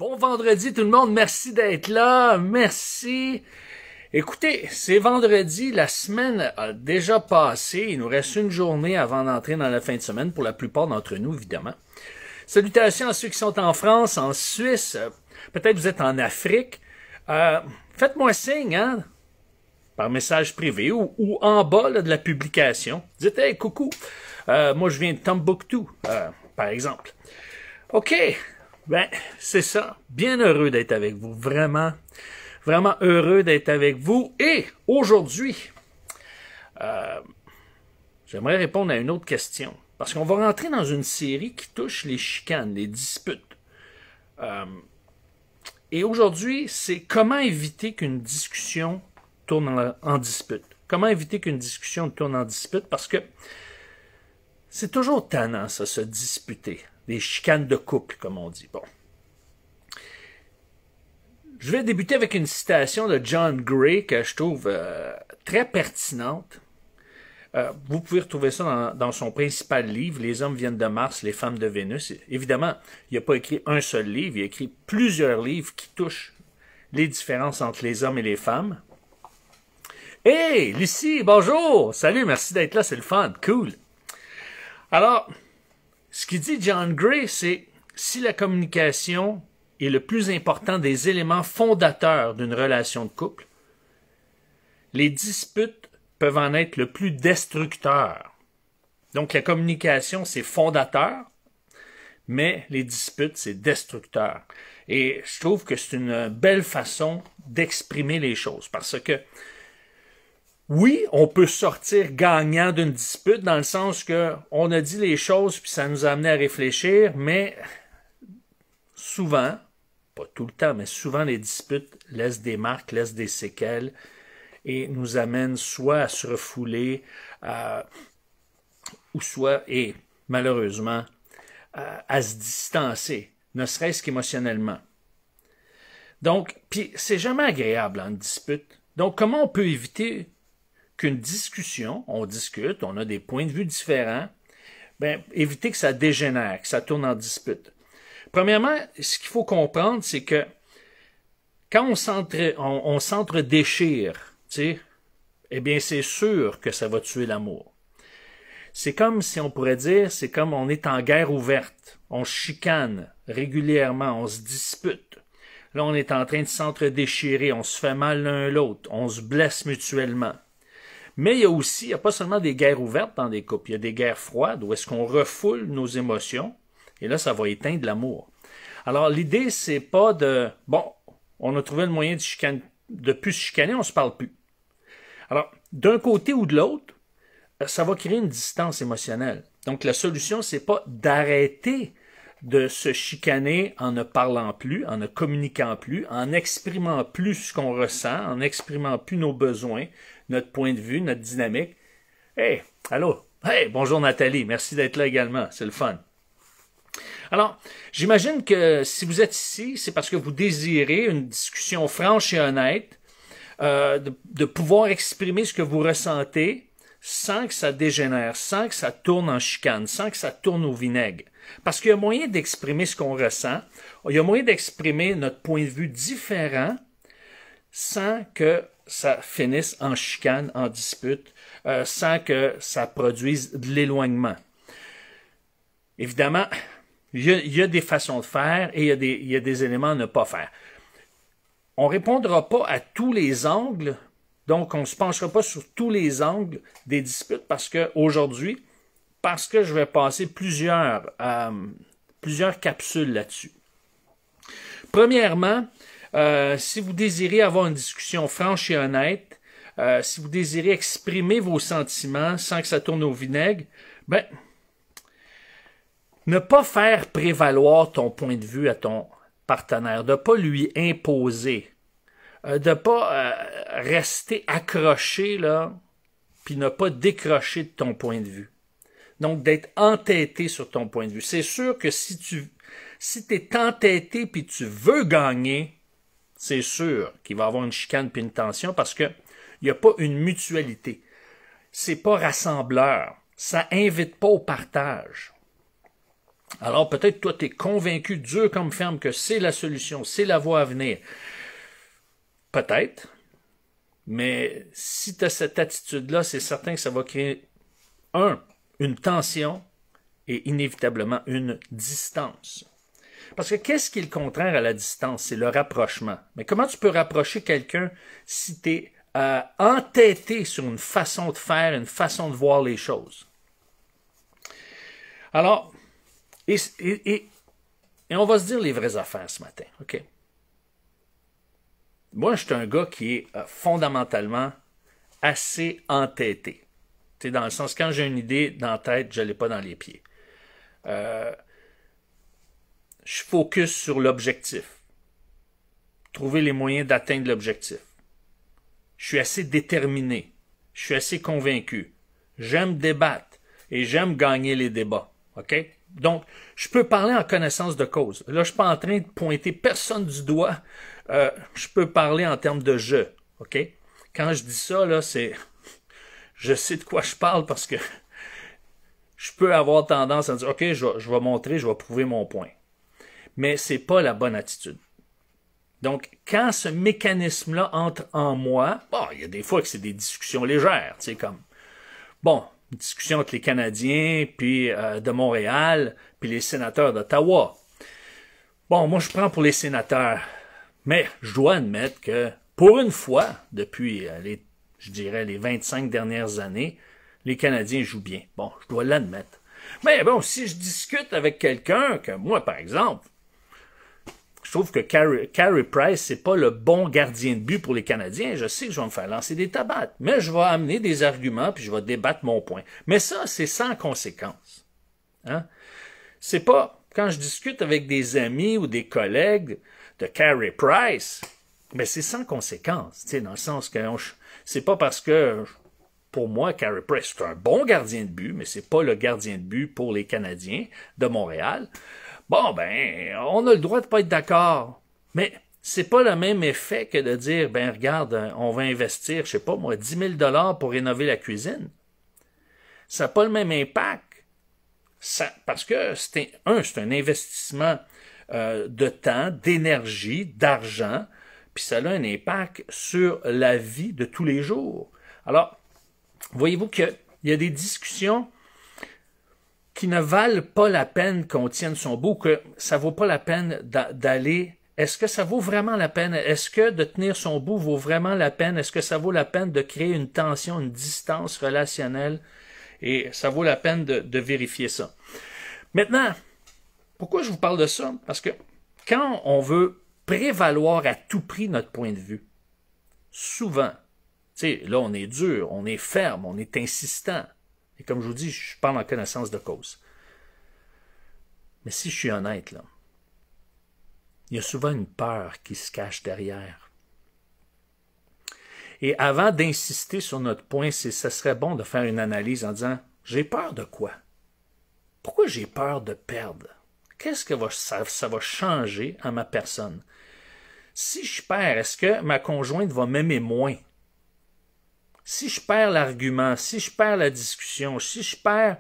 Bon vendredi tout le monde, merci d'être là, merci. Écoutez, c'est vendredi, la semaine a déjà passé, il nous reste une journée avant d'entrer dans la fin de semaine, pour la plupart d'entre nous évidemment. Salutations à ceux qui sont en France, en Suisse, peut-être vous êtes en Afrique. Faites-moi signe, hein, par message privé ou en bas là, de la publication. Dites « Hey, coucou, moi je viens de Tombouctou, par exemple. » OK, ben c'est ça. Bien heureux d'être avec vous, vraiment, vraiment heureux d'être avec vous. Et aujourd'hui, j'aimerais répondre à une autre question. Parce qu'on va rentrer dans une série qui touche les chicanes, les disputes. Et aujourd'hui, c'est comment éviter qu'une discussion tourne en dispute. Comment éviter qu'une discussion tourne en dispute? Parce que c'est toujours tannant, ça, se disputer. Des chicanes de couple, comme on dit. Bon. Je vais débuter avec une citation de John Gray que je trouve très pertinente. Vous pouvez retrouver ça dans son principal livre, Les hommes viennent de Mars, les femmes de Vénus. Évidemment, il n'a pas écrit un seul livre, il a écrit plusieurs livres qui touchent les différences entre les hommes et les femmes. Hey, Lucie, bonjour! Salut, merci d'être là, c'est le fun, cool. Alors, ce qu'il dit John Gray, c'est si la communication est le plus important des éléments fondateurs d'une relation de couple, les disputes peuvent en être le plus destructeur. Donc la communication, c'est fondateur, mais les disputes, c'est destructeur. Et je trouve que c'est une belle façon d'exprimer les choses, parce que oui, on peut sortir gagnant d'une dispute, dans le sens que on a dit les choses, puis ça nous a amené à réfléchir, mais souvent, pas tout le temps, mais souvent les disputes laissent des marques, laissent des séquelles, et nous amènent soit à se refouler, ou soit, et malheureusement, à se distancer, ne serait-ce qu'émotionnellement. Donc, puis c'est jamais agréable en dispute. Donc, comment on peut éviter qu'une discussion, on discute, on a des points de vue différents, ben, éviter que ça dégénère, que ça tourne en dispute. Premièrement, ce qu'il faut comprendre, c'est que quand on s'entre-déchire, tu sais, eh bien, c'est sûr que ça va tuer l'amour. C'est comme si on pourrait dire, c'est comme on est en guerre ouverte. On chicane régulièrement, on se dispute. Là, on est en train de s'entre-déchirer, on se fait mal l'un l'autre, on se blesse mutuellement. Mais il y a pas seulement des guerres ouvertes dans des couples, il y a des guerres froides où est-ce qu'on refoule nos émotions, et là, ça va éteindre l'amour. Alors, l'idée, c'est pas de, bon, on a trouvé le moyen de plus se chicaner, on se parle plus. Alors, d'un côté ou de l'autre, ça va créer une distance émotionnelle. Donc, la solution, c'est pas d'arrêter de se chicaner en ne parlant plus, en ne communiquant plus, en n'exprimant plus ce qu'on ressent, en n'exprimant plus nos besoins, notre point de vue, notre dynamique. Hey, allô? Hey, bonjour Nathalie, merci d'être là également, c'est le fun. Alors, j'imagine que si vous êtes ici, c'est parce que vous désirez une discussion franche et honnête, de pouvoir exprimer ce que vous ressentez sans que ça dégénère, sans que ça tourne en chicane, sans que ça tourne au vinaigre. Parce qu'il y a moyen d'exprimer ce qu'on ressent, il y a moyen d'exprimer notre point de vue différent sans que ça finisse en chicane, en dispute, sans que ça produise de l'éloignement. Évidemment, il y a des façons de faire et il y a des éléments à ne pas faire. On ne répondra pas à tous les angles, donc on ne se penchera pas sur tous les angles des disputes parce que je vais passer plusieurs capsules là-dessus. Premièrement, si vous désirez avoir une discussion franche et honnête, si vous désirez exprimer vos sentiments sans que ça tourne au vinaigre, ben, ne pas faire prévaloir ton point de vue à ton partenaire, de ne pas lui imposer, de ne pas rester accroché là, puis ne pas décrocher de ton point de vue. Donc, d'être entêté sur ton point de vue. C'est sûr que si tu es entêté puis tu veux gagner, c'est sûr qu'il va y avoir une chicane puis une tension parce que il n'y a pas une mutualité. C'est pas rassembleur. Ça invite pas au partage. Alors peut-être toi, tu es convaincu, dur comme ferme, que c'est la solution, c'est la voie à venir. Peut-être. Mais si tu as cette attitude-là, c'est certain que ça va créer, une tension et inévitablement une distance. Parce que qu'est-ce qui est le contraire à la distance? C'est le rapprochement. Mais comment tu peux rapprocher quelqu'un si tu es entêté sur une façon de faire, une façon de voir les choses? Alors, et on va se dire les vraies affaires ce matin, OK? Moi, je suis un gars qui est fondamentalement assez entêté. Tu sais, dans le sens, quand j'ai une idée dans la tête, je ne l'ai pas dans les pieds. Je focus sur l'objectif. Trouver les moyens d'atteindre l'objectif. Je suis assez déterminé. Je suis assez convaincu. J'aime débattre et j'aime gagner les débats. OK? Donc, je peux parler en connaissance de cause. Là, je ne suis pas en train de pointer personne du doigt. Je peux parler en termes de je. OK? Quand je dis ça, là, c'est... Je sais de quoi je parle parce que je peux avoir tendance à dire, OK, je vais montrer, je vais prouver mon point. Mais c'est pas la bonne attitude. Donc, quand ce mécanisme-là entre en moi, bon, il y a des fois que c'est des discussions légères, tu sais, comme, bon, une discussion entre les Canadiens, puis de Montréal, puis les sénateurs d'Ottawa. Bon, moi, je prends pour les sénateurs, mais je dois admettre que, pour une fois, depuis je dirais, les 25 dernières années, les Canadiens jouent bien. Bon, je dois l'admettre. Mais bon, si je discute avec quelqu'un, que moi, par exemple, je trouve que Carey Price, c'est pas le bon gardien de but pour les Canadiens. Je sais que je vais me faire lancer des tabattes, mais je vais amener des arguments puis je vais débattre mon point. Mais ça, c'est sans conséquence. Hein? C'est pas, quand je discute avec des amis ou des collègues de Carey Price, mais c'est sans conséquence, tu sais, dans le sens que c'est pas parce que, pour moi, Carey Price, c'est un bon gardien de but, mais c'est pas le gardien de but pour les Canadiens de Montréal. Bon, ben, on a le droit de pas être d'accord. Mais c'est pas le même effet que de dire, ben, regarde, on va investir, je sais pas moi, 10 000 $ pour rénover la cuisine. Ça n'a pas le même impact. Parce que c'est un investissement de temps, d'énergie, d'argent, puis ça a un impact sur la vie de tous les jours. Alors, voyez-vous qu'il y a des discussions qui ne valent pas la peine qu'on tienne son bout, que ça vaut pas la peine d'aller. Est-ce que ça vaut vraiment la peine? Est-ce que de tenir son bout vaut vraiment la peine? Est-ce que ça vaut la peine de créer une tension, une distance relationnelle? Et ça vaut la peine de vérifier ça. Maintenant, pourquoi je vous parle de ça? Parce que quand on veut prévaloir à tout prix notre point de vue, souvent, tu sais, là on est dur, on est ferme, on est insistant. Et comme je vous dis, je parle en connaissance de cause. Mais si je suis honnête, là, il y a souvent une peur qui se cache derrière. Et avant d'insister sur notre point, ça serait bon de faire une analyse en disant, j'ai peur de quoi? Pourquoi j'ai peur de perdre? Qu'est-ce que ça va changer à ma personne? Si je perds, est-ce que ma conjointe va m'aimer moins? Si je perds l'argument, si je perds la discussion, si je perds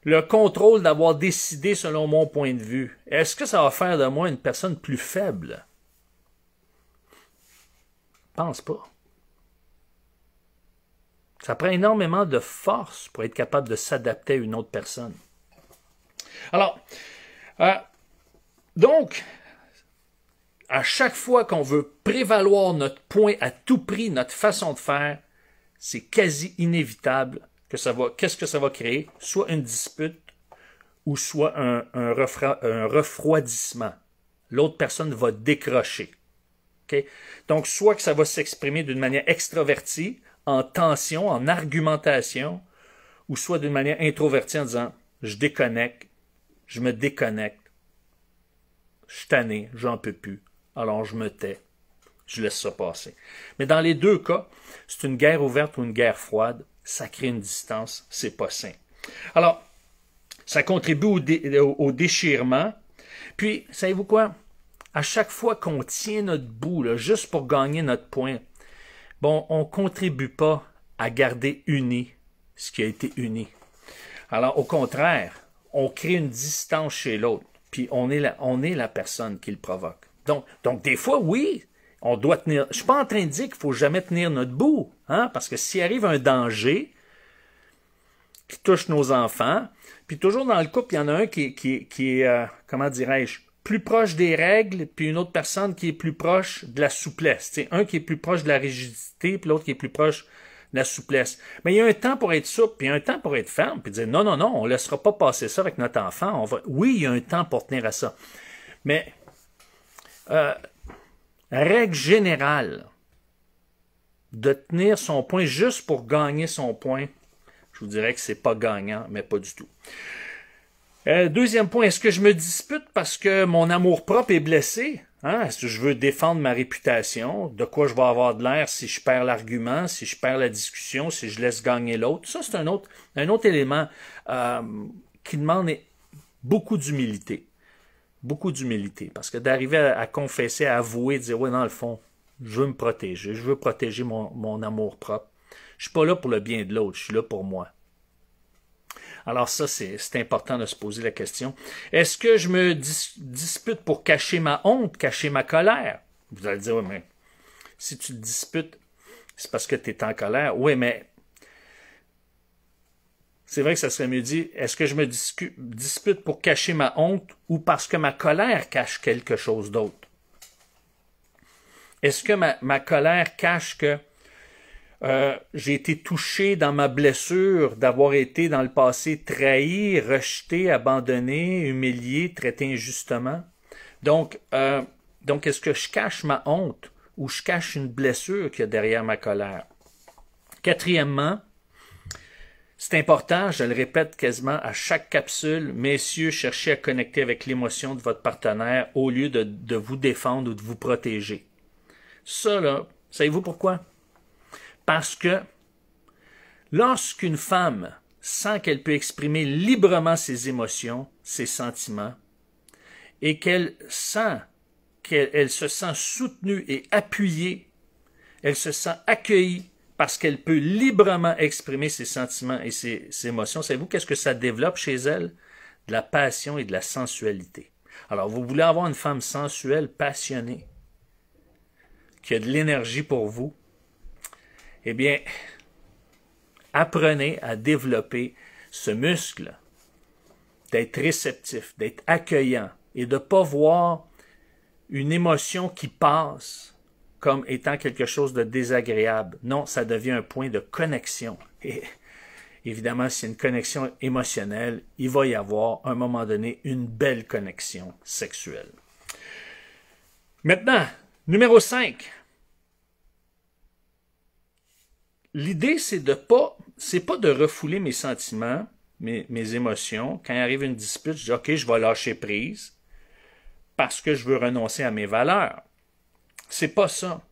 le contrôle d'avoir décidé selon mon point de vue, est-ce que ça va faire de moi une personne plus faible? Je pense pas. Ça prend énormément de force pour être capable de s'adapter à une autre personne. Alors, donc, à chaque fois qu'on veut prévaloir notre point à tout prix, notre façon de faire, c'est quasi inévitable que qu'est-ce que ça va créer? Soit une dispute ou soit un refroidissement. L'autre personne va décrocher. Okay? Donc, soit que ça va s'exprimer d'une manière extravertie, en tension, en argumentation, ou soit d'une manière introvertie en disant « je déconnecte, je me déconnecte, je suis tanné, j'en peux plus, alors je me tais, je laisse ça passer ». Mais dans les deux cas, c'est une guerre ouverte ou une guerre froide, ça crée une distance, c'est pas sain. Alors, ça contribue au déchirement. Puis, savez-vous quoi? À chaque fois qu'on tient notre bout, là, juste pour gagner notre point, bon, on ne contribue pas à garder uni ce qui a été uni. Alors, au contraire, on crée une distance chez l'autre, puis on est la personne qui le provoque. Donc des fois, oui, on doit tenir. Je suis pas en train de dire qu'il faut jamais tenir notre bout, hein, parce que s'il arrive un danger qui touche nos enfants, puis toujours dans le couple, il y en a un qui est comment dirais-je, plus proche des règles, puis une autre personne qui est plus proche de la souplesse. T'sais, un qui est plus proche de la rigidité, puis l'autre qui est plus proche de la souplesse. Mais il y a un temps pour être souple, puis il y a un temps pour être ferme, puis dire non, on ne laissera pas passer ça avec notre enfant. Oui, il y a un temps pour tenir à ça. Mais règle générale, de tenir son point juste pour gagner son point, je vous dirais que c'est pas gagnant, mais pas du tout. Deuxième point, est-ce que je me dispute parce que mon amour-propre est blessé? Hein? Est-ce que je veux défendre ma réputation? De quoi je vais avoir de l'air si je perds l'argument, si je perds la discussion, si je laisse gagner l'autre? Ça, c'est un autre élément qui demande beaucoup d'humilité. Beaucoup d'humilité. Parce que d'arriver à confesser, à avouer, de dire, ouais, dans le fond, je veux me protéger, je veux protéger mon amour-propre. Je suis pas là pour le bien de l'autre, je suis là pour moi. Alors ça, c'est important de se poser la question. Est-ce que je me dispute pour cacher ma honte, cacher ma colère? Vous allez dire, oui, mais si tu te disputes, c'est parce que tu es en colère. Oui, mais c'est vrai que ça serait mieux dit, est-ce que je me dispute pour cacher ma honte ou parce que ma colère cache quelque chose d'autre? Est-ce que ma colère cache que j'ai été touché dans ma blessure d'avoir été dans le passé trahi, rejeté, abandonné, humilié, traité injustement? Donc est-ce que je cache ma honte ou je cache une blessure qu'il y a derrière ma colère? Quatrièmement, c'est important, je le répète quasiment à chaque capsule, messieurs, cherchez à connecter avec l'émotion de votre partenaire au lieu de vous défendre ou de vous protéger. Ça, là, savez-vous pourquoi? Parce que lorsqu'une femme sent qu'elle peut exprimer librement ses émotions, ses sentiments, et qu'elle se sent soutenue et appuyée, elle se sent accueillie parce qu'elle peut librement exprimer ses sentiments et ses émotions, savez-vous qu'est-ce que ça développe chez elle? De la passion et de la sensualité. Alors, vous voulez avoir une femme sensuelle, passionnée, qui a de l'énergie pour vous, eh bien, apprenez à développer ce muscle d'être réceptif, d'être accueillant et de ne pas voir une émotion qui passe comme étant quelque chose de désagréable. Non, ça devient un point de connexion. Et évidemment, si c'est une connexion émotionnelle, il va y avoir, à un moment donné, une belle connexion sexuelle. Maintenant, numéro 5. L'idée, c'est pas de refouler mes sentiments, mes émotions. Quand il arrive une dispute, je dis, OK, je vais lâcher prise parce que je veux renoncer à mes valeurs. C'est pas ça.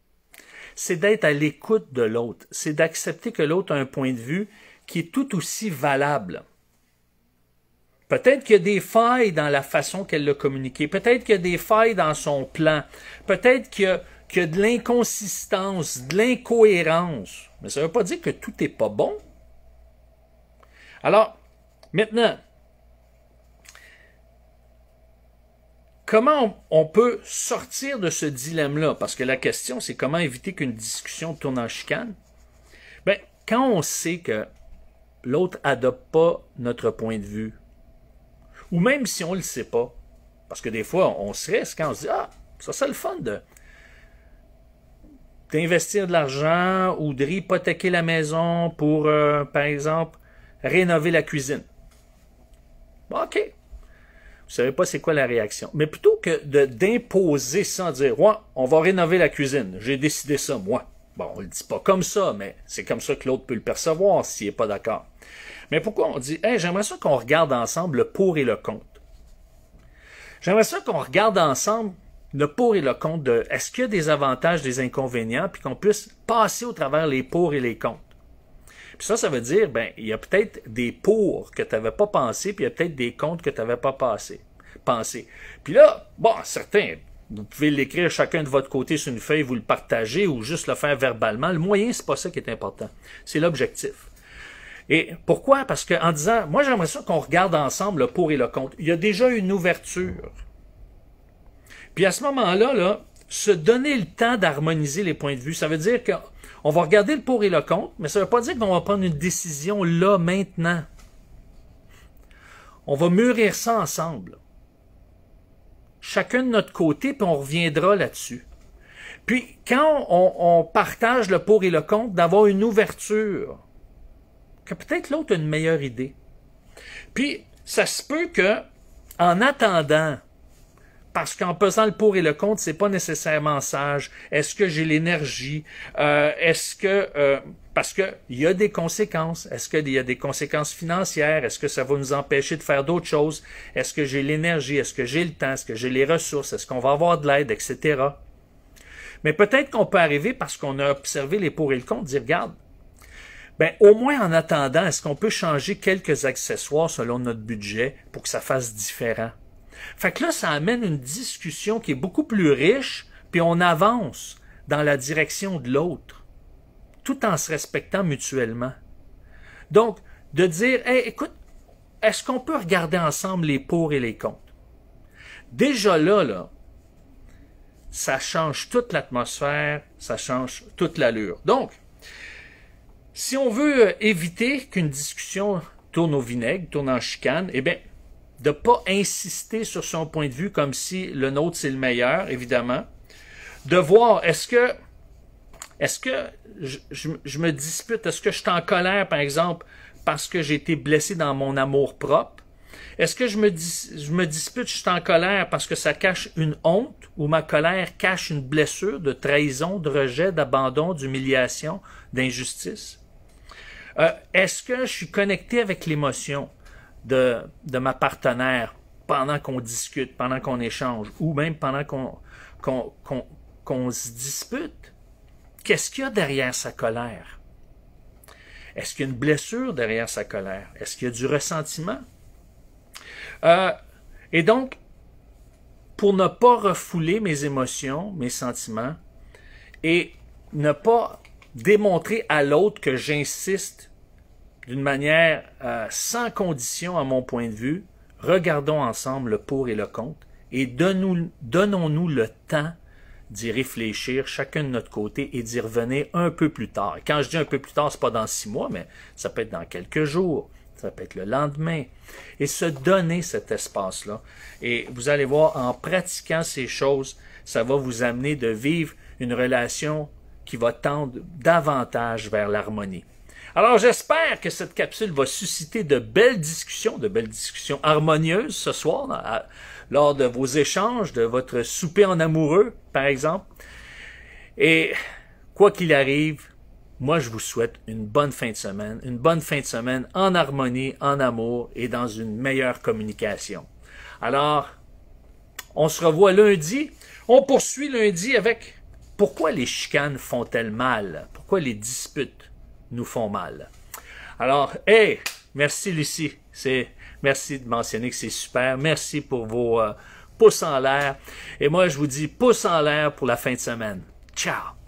C'est d'être à l'écoute de l'autre. C'est d'accepter que l'autre a un point de vue qui est tout aussi valable. Peut-être qu'il y a des failles dans la façon qu'elle l'a communiqué. Peut-être qu'il y a des failles dans son plan. Peut-être qu'il y a de l'inconsistance, de l'incohérence. Mais ça ne veut pas dire que tout n'est pas bon. Alors, maintenant, comment on peut sortir de ce dilemme-là? Parce que la question, c'est comment éviter qu'une discussion tourne en chicane? Bien, quand on sait que l'autre n'adopte pas notre point de vue, ou même si on ne le sait pas, parce que des fois, on se reste quand on se dit « Ah, ça c'est le fun d'investir de l'argent ou de réhypothéquer la maison pour, par exemple, rénover la cuisine. » OK. Vous ne savez pas c'est quoi la réaction. Mais plutôt que d'imposer sans dire « Ouais, on va rénover la cuisine. J'ai décidé ça, moi. » Bon, on ne le dit pas comme ça, mais c'est comme ça que l'autre peut le percevoir s'il n'est pas d'accord. Mais pourquoi on dit « Hey, j'aimerais ça qu'on regarde ensemble le pour et le contre. » J'aimerais ça qu'on regarde ensemble le pour et le contre de est-ce qu'il y a des avantages, des inconvénients, puis qu'on puisse passer au travers les pour et les contre. Puis ça veut dire, ben, il y a peut-être des pour que tu n'avais pas pensé, puis il y a peut-être des contre que tu n'avais pas pensé. Puis là, bon, certains, vous pouvez l'écrire chacun de votre côté sur une feuille, vous le partagez ou juste le faire verbalement. Le moyen, c'est pas ça qui est important. C'est l'objectif. Et pourquoi? Parce qu'en disant, moi j'aimerais ça qu'on regarde ensemble le pour et le contre. Il y a déjà une ouverture. Puis à ce moment-là, là, se donner le temps d'harmoniser les points de vue, ça veut dire qu'on va regarder le pour et le contre, mais ça ne veut pas dire qu'on va prendre une décision là, maintenant. On va mûrir ça ensemble. Chacun de notre côté, puis on reviendra là-dessus. Puis, quand on partage le pour et le contre, d'avoir une ouverture, que peut-être l'autre a une meilleure idée. Puis, ça se peut que, en attendant, parce qu'en pesant le pour et le contre, c'est pas nécessairement sage. Est-ce que j'ai l'énergie? Parce que il y a des conséquences. Est-ce qu'il y a des conséquences financières? Est-ce que ça va nous empêcher de faire d'autres choses? Est-ce que j'ai l'énergie? Est-ce que j'ai le temps? Est-ce que j'ai les ressources? Est-ce qu'on va avoir de l'aide, etc. Mais peut-être qu'on peut arriver, parce qu'on a observé les pour et le contre, dire, regarde, ben, au moins en attendant, est-ce qu'on peut changer quelques accessoires selon notre budget pour que ça fasse différent? Fait que là, ça amène une discussion qui est beaucoup plus riche, puis on avance dans la direction de l'autre, tout en se respectant mutuellement. Donc, de dire, hey, écoute, est-ce qu'on peut regarder ensemble les pour et les contre? Déjà là, ça change toute l'atmosphère, ça change toute l'allure. Donc, si on veut éviter qu'une discussion tourne au vinaigre, tourne en chicane, eh bien, de ne pas insister sur son point de vue comme si le nôtre c'est le meilleur, évidemment. De voir, est-ce que je me dispute, est-ce que je suis en colère, par exemple, parce que j'ai été blessé dans mon amour-propre? Est-ce que je me dispute, je suis en colère parce que ça cache une honte, ou ma colère cache une blessure de trahison, de rejet, d'abandon, d'humiliation, d'injustice? Est-ce que je suis connecté avec l'émotion de ma partenaire pendant qu'on discute, pendant qu'on échange, ou même pendant qu'on se dispute? Qu'est-ce qu'il y a derrière sa colère? Est-ce qu'il y a une blessure derrière sa colère? Est-ce qu'il y a du ressentiment? Et donc, pour ne pas refouler mes émotions, mes sentiments, et ne pas démontrer à l'autre que j'insiste d'une manière sans condition à mon point de vue, regardons ensemble le pour et le contre et donnons-nous le temps d'y réfléchir chacun de notre côté et d'y revenir un peu plus tard. Et quand je dis un peu plus tard, c'est pas dans 6 mois, mais ça peut être dans quelques jours, ça peut être le lendemain. Et se donner cet espace-là. Et vous allez voir, en pratiquant ces choses, ça va vous amener de vivre une relation qui va tendre davantage vers l'harmonie. Alors, j'espère que cette capsule va susciter de belles discussions harmonieuses ce soir, lors de vos échanges, de votre souper en amoureux, par exemple. Et quoi qu'il arrive, moi, je vous souhaite une bonne fin de semaine en harmonie, en amour et dans une meilleure communication. Alors, on se revoit lundi. On poursuit lundi avec pourquoi les chicanes font-elles mal? Pourquoi les disputes nous font mal? Alors, hey, merci Lucie. Merci de mentionner que c'est super. Merci pour vos pouces en l'air. Et moi, je vous dis pouces en l'air pour la fin de semaine. Ciao!